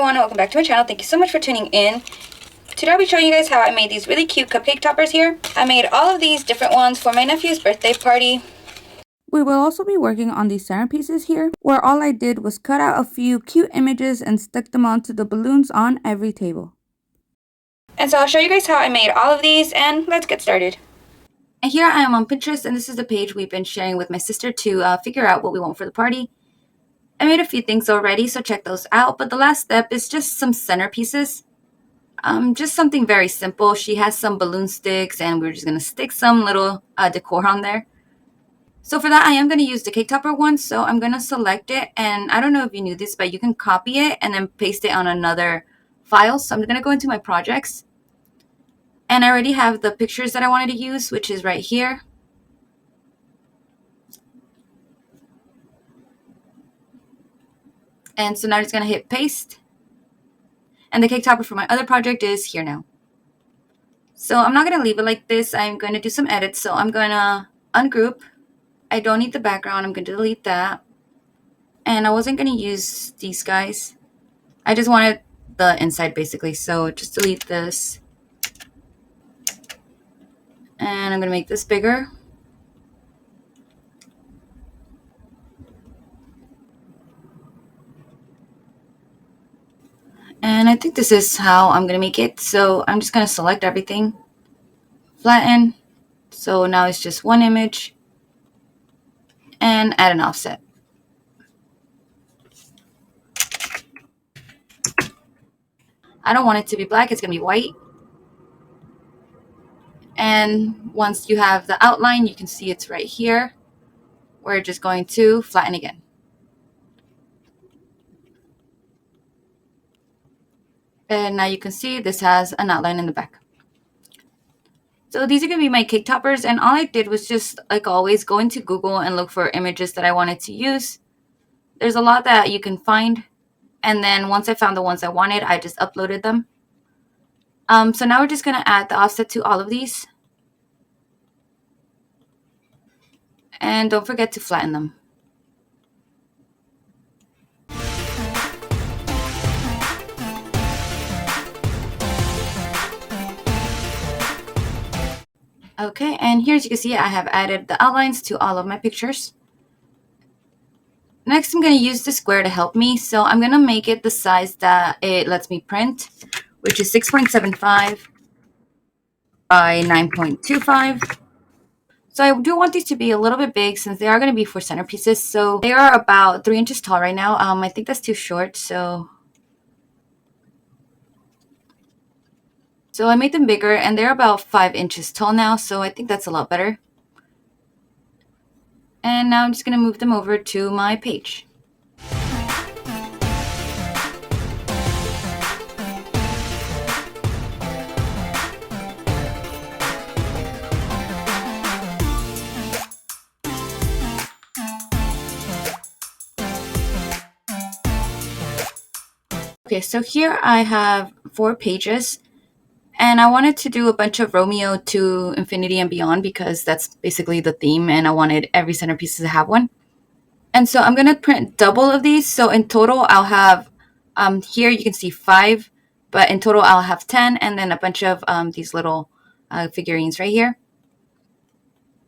everyone, welcome back to my channel. Thank you so much for tuning in. Today I'll be showing you guys how I made these really cute cupcake toppers here. I made all of these different ones for my nephew's birthday party. We will also be working on these centerpieces here, where all I did was cut out a few cute images and stick them onto the balloons on every table. And so I'll show you guys how I made all of these, and let's get started. And here I am on Pinterest, and this is the page we've been sharing with my sister to figure out what we want for the party. I made a few things already, so check those out, but the last step is just some centerpieces. Just something very simple. She has some balloon sticks, and we're just going to stick some little decor on there. So for that, I am going to use the cake topper one, so I'm going to select it, and I don't know if you knew this, but you can copy it and then paste it on another file. So I'm going to go into my projects, and I already have the pictures that I wanted to use, which is right here. And so now I'm just going to hit paste. And the cake topper for my other project is here now. So I'm not going to leave it like this. I'm going to do some edits. So I'm going to ungroup. I don't need the background. I'm going to delete that. And I wasn't going to use these guys. I just wanted the inside basically. So just delete this. And I'm going to make this bigger. And I think this is how I'm going to make it. So I'm just going to select everything, flatten. So now it's just one image, and add an offset. I don't want it to be black. It's going to be white. And once you have the outline, you can see it's right here. We're just going to flatten again. And now you can see this has an outline in the back. So these are going to be my cake toppers, and all I did was just, like always, go into Google and look for images that I wanted to use. There's a lot that you can find, and then once I found the ones I wanted, I just uploaded them. So now we're just going to add the offset to all of these. And don't forget to flatten them. Okay, and here as you can see, I have added the outlines to all of my pictures. Next, I'm going to use the square to help me. So I'm going to make it the size that it lets me print, which is 6.75 by 9.25. So I do want these to be a little bit big since they are going to be for centerpieces. So they are about 3 inches tall right now. I think that's too short. So I made them bigger, and they're about 5 inches tall now. So I think that's a lot better. And now I'm just going to move them over to my page. Okay, so here I have 4 pages. And I wanted to do a bunch of Romeo to Infinity and Beyond because that's basically the theme, and I wanted every centerpiece to have one. And so I'm going to print double of these. So in total, I'll have, here you can see 5, but in total I'll have 10, and then a bunch of these little figurines right here.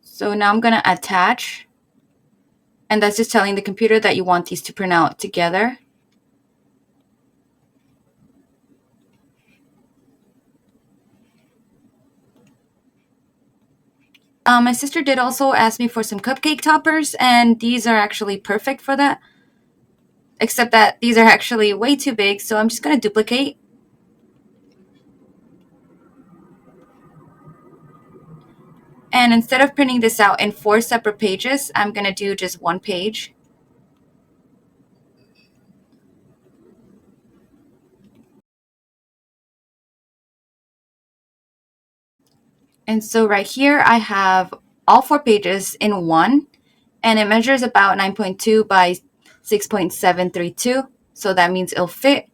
So now I'm going to attach, and that's just telling the computer that you want these to print out together. My sister did also ask me for some cupcake toppers, and these are actually perfect for that. Except that these are actually way too big, so I'm just going to duplicate. And instead of printing this out in 4 separate pages, I'm going to do just 1 page. And so right here, I have all 4 pages in one, and it measures about 9.2 by 6.732. So that means it'll fit.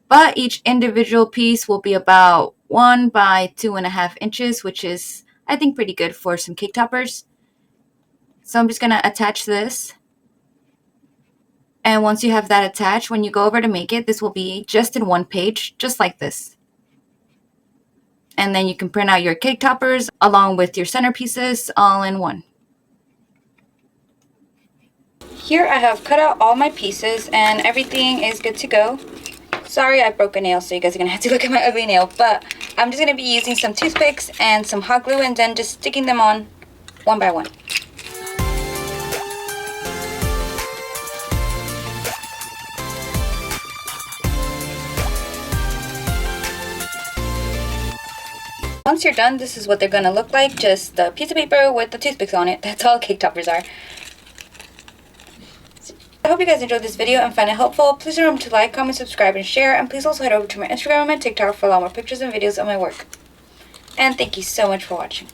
But each individual piece will be about 1 by 2.5 inches, which is, I think, pretty good for some cake toppers. So I'm just going to attach this. And once you have that attached, when you go over to make it, this will be just in one page, just like this. And then you can print out your cake toppers along with your centerpieces all in one. Here I have cut out all my pieces and everything is good to go. Sorry I broke a nail, so you guys are going to have to look at my ugly nail. But I'm just going to be using some toothpicks and some hot glue and then just sticking them on one by one. Once you're done, this is what they're going to look like. Just a piece of paper with the toothpicks on it. That's all cake toppers are. I hope you guys enjoyed this video and found it helpful. Please remember to like, comment, subscribe, and share. And please also head over to my Instagram and my TikTok for a lot more pictures and videos of my work. And thank you so much for watching.